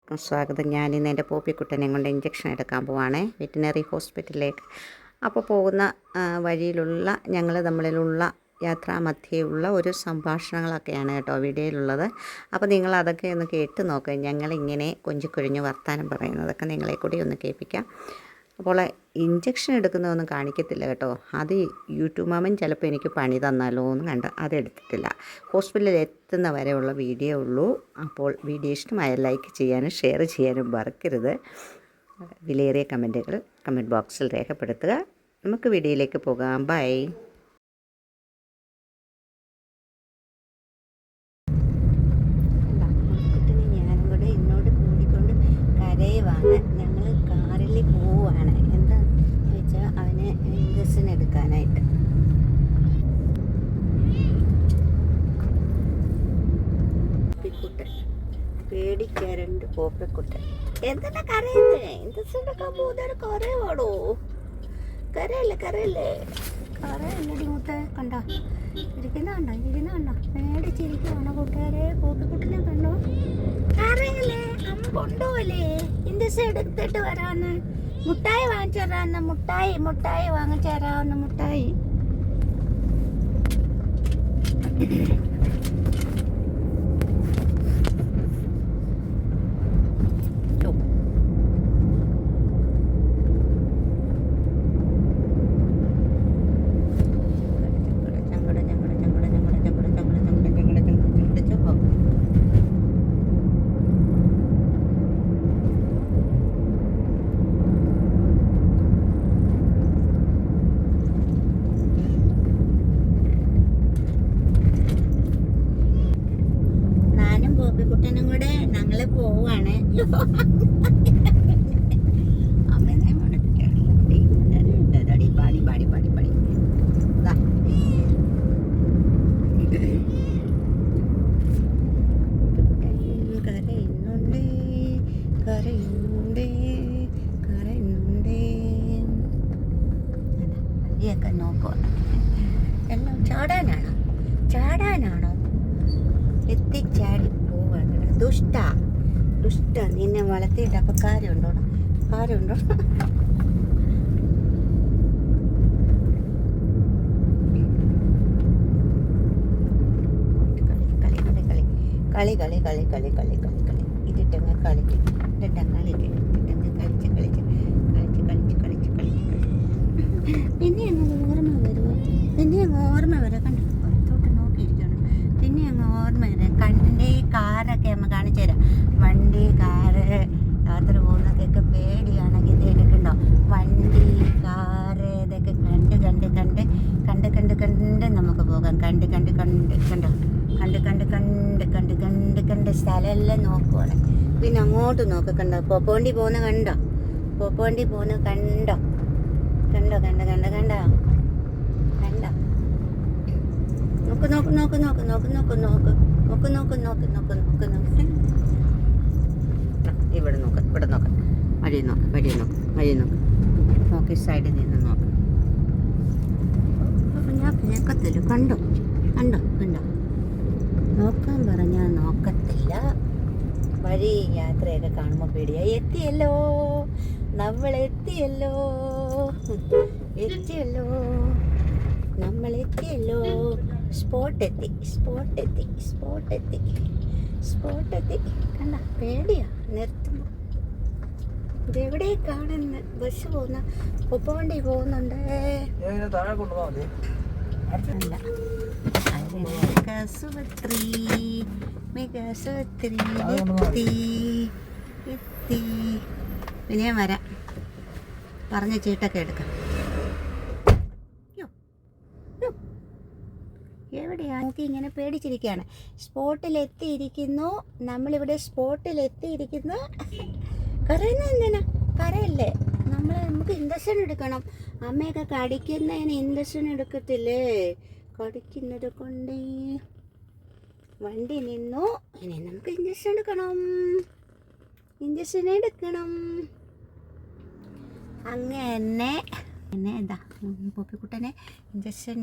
എല്ലാവർക്കും സ്വാഗതം. ഞാനിന്ന് എൻ്റെ പോപ്പിക്കുട്ടനെ കൊണ്ട് ഇഞ്ചക്ഷൻ എടുക്കാൻ പോവാണേ വെറ്റിനറി ഹോസ്പിറ്റലിലേക്ക്. അപ്പോൾ പോകുന്ന വഴിയിലുള്ള ഞങ്ങൾ തമ്മിലുള്ള യാത്രാമധ്യേയുള്ള ഒരു സംഭാഷണങ്ങളൊക്കെയാണ് കേട്ടോ വീഡിയോയിലുള്ളത്. അപ്പോൾ നിങ്ങളതൊക്കെ ഒന്ന് കേട്ട് നോക്കുക. ഞങ്ങളിങ്ങനെ കൊഞ്ചിക്കൊഴിഞ്ഞ് വർത്തമാനം പറയുന്നതൊക്കെ നിങ്ങളെ കൂടി ഒന്ന് കേൾപ്പിക്കാം. അപ്പോൾ ഇഞ്ചക്ഷൻ എടുക്കുന്നതൊന്നും കാണിക്കത്തില്ല കേട്ടോ. അത് യൂട്യൂബ് മാമൻ ചിലപ്പോൾ എനിക്ക് പണി തന്നാലോ എന്ന് കണ്ട് അതെടുത്തിട്ടില്ല. ഹോസ്പിറ്റലിൽ എത്തുന്ന വരെയുള്ള വീഡിയോ ഉള്ളൂ. അപ്പോൾ വീഡിയോ ഇഷ്ടമായ ലൈക്ക് ചെയ്യാനും ഷെയർ ചെയ്യാനും മറക്കരുത്. വിലയേറിയ കമൻറ്റുകൾ കമൻറ്റ് ബോക്സിൽ രേഖപ്പെടുത്തുക. നമുക്ക് വീഡിയോയിലേക്ക് പോകാം. ബൈ. ഞാനും കൂടെ എന്നോട് കൂടിക്കൊണ്ട് കരയുവാണ്. ഞങ്ങൾ കാറിൽ പോവുകയാണ്. എന്താണെന്ന് ചോദിച്ചാൽ അവന് ഇഞ്ചക്ഷൻ എടുക്കാനായിട്ട്. പോപ്പിക്കുട്ടൻ പേടിക്കാറുണ്ട്. പോപ്പിക്കുട്ടൻ എന്താണ് കരയുന്നേ? ഇഞ്ചക്ഷൻ എടുക്കാൻ പോകുന്നവർ കരയുവാടോ? കരയല്ലേ കരയല്ലടി മൂത്ത. കണ്ടോ ഇരിക്കുന്നുണ്ടോ പേടിച്ചിരിക്കുവാണോ കൂട്ടുകാരെ? പോപ്പിക്കുട്ടനെ കണ്ടോ? കരയല്ലേ? അമ്മ കൊണ്ടുപോകല്ലേ ഇഞ്ചക്ഷൻ എടുത്തിട്ട് വരാന്ന്. മുട്ടായി വാങ്ങിച്ചു തരാന്ന്. മുട്ടായി വാങ്ങിച്ചു തരാവുന്ന മുട്ടായി. കുട്ടനും കൂടെ ഞങ്ങള് പോവാണ്. അമ്മനെ പാടി കരയുന്നുണ്ടേ വഴിയൊക്കെ നോക്കുക. എല്ലാം ചാടാനാണോ? എത്തിച്ചാടി പോവാണ്. ദുഷ്ട നിന്നെ വളർത്തിയിട്ട് അപ്പൊ കാര്യമുണ്ടോ? കളി ഇതിട്ടങ്ങ് കളിച്ച് പിന്നെ അങ്ങ് ഓർമ്മ വരുമോ? കണ്ടു പുറത്തോട്ട് നോക്കിയിരിക്കണം. പിന്നെ അങ്ങ് ഓർമ്മ വരാം. കണ്ടി കാറൊക്കെ അമ്മ കാണിച്ചു തരാം. വണ്ടി കാറ് യാത്ര പോകുന്നതൊക്കെ പേടിയാണെങ്കിൽ ഇത് എടുക്കണ്ടോ? വണ്ടി കാറ് ഇതൊക്കെ കണ്ട് നമുക്ക് പോകാം. കണ്ട് സ്ഥലമെല്ലാം നോക്കുവാണ്. പിന്നെ അങ്ങോട്ട് നോക്ക്. കണ്ടോ പോപ്പോണ്ടി പോകുന്ന കണ്ടോ? നോക്ക്. ഇവിടെ നോക്ക്. വഴി നോക്ക്. സൈഡിൽ നിന്ന് നോക്ക്. ഞാൻ കേൾക്കത്തില്ല. കണ്ടോ നോക്കാൻ പറഞ്ഞാൽ നോക്കത്തില്ല. വഴി യാത്രയൊക്കെ കാണുമ്പോൾ പേടിയായി. എത്തിയല്ലോ നമ്മളെത്തിയല്ലോ. സ്പോട്ടെത്തി. കണ്ട പേടിയാ നിർത്തുമ്പോ. ഇതെവിടെ കാണുന്ന ബസ് പോകുന്ന ഒപ്പവണ്ടി പോകുന്നുണ്ട്. എത്തി. പിന്നെ വരാം. പറഞ്ഞ ചീട്ടൊക്കെ എടുക്കാം. എവിടെയാ നോക്കി ഇങ്ങനെ പേടിച്ചിരിക്കുകയാണ്. നമ്മളിവിടെ സ്പോട്ടിലെത്തിയിരിക്കുന്നു. കരയുന്ന എന്തിനാ? കരയല്ലേ? നമുക്ക് ഇഞ്ചക്ഷൻ എടുക്കണം. അമ്മയൊക്കെ കടിക്കുന്നതിന് ഇഞ്ചക്ഷൻ എടുക്കത്തില്ലേ? കടിക്കുന്നത് കൊണ്ട് വണ്ടി നിന്നു. ഇനി നമുക്ക് ഇഞ്ചക്ഷൻ എടുക്കണം. അങ്ങനെ ഇതാ പോപ്പിക്കുട്ടനെ ഇഞ്ചക്ഷൻ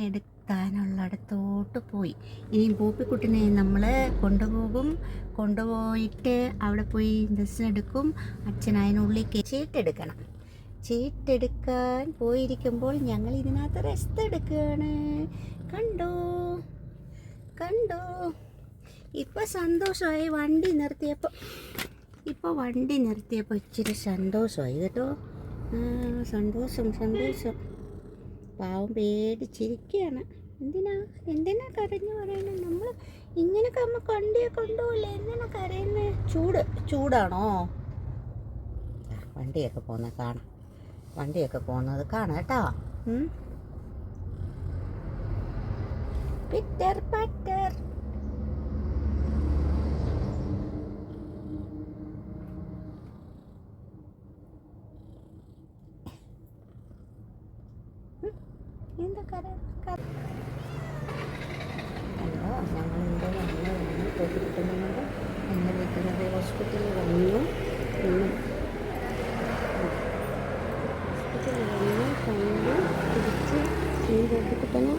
എത്താനുള്ളിടത്തോട്ട് പോയി. ഇനിയും പോപ്പിക്കുട്ടിനെ നമ്മൾ കൊണ്ടുപോയിട്ട് അവിടെ പോയി ബസ്സിനെടുക്കും. അച്ഛൻ അതിനുള്ളിൽ ചീട്ടെടുക്കണം. ചീട്ടെടുക്കാൻ പോയിരിക്കുമ്പോൾ ഞങ്ങൾ ഇതിനകത്ത് റെസ്റ്റ് എടുക്കുകയാണ്. കണ്ടോ ഇപ്പോൾ സന്തോഷമായി. വണ്ടി നിർത്തിയപ്പോൾ ഇച്ചിരി സന്തോഷമായി കേട്ടോ. സന്തോഷം. പാവം പേടിച്ചിരിക്കുകയാണ്. എന്തിനാ കരഞ്ഞു പറയണേ? നമ്മൾ ഇങ്ങനെയൊക്കെ നമ്മൾ കണ്ടിയെ കൊണ്ടുപോയില്ലേ, എന്തിനാ കരയുന്നത്? ചൂടാണോ? വണ്ടിയൊക്കെ പോകുന്നത് കാണാം കേട്ടോ. പിറ്റർ പറ്റർ. എന്താ കണ്ടോ, ഞങ്ങളിവിടെ വന്ന് പോപ്പിക്കുട്ടനുണ്ട്. എൻ്റെ വെറ്റിനറി ഹോസ്പിറ്റലിൽ വന്നു. കണ്ടു തിരിച്ച് പോപ്പിക്കുട്ടനെ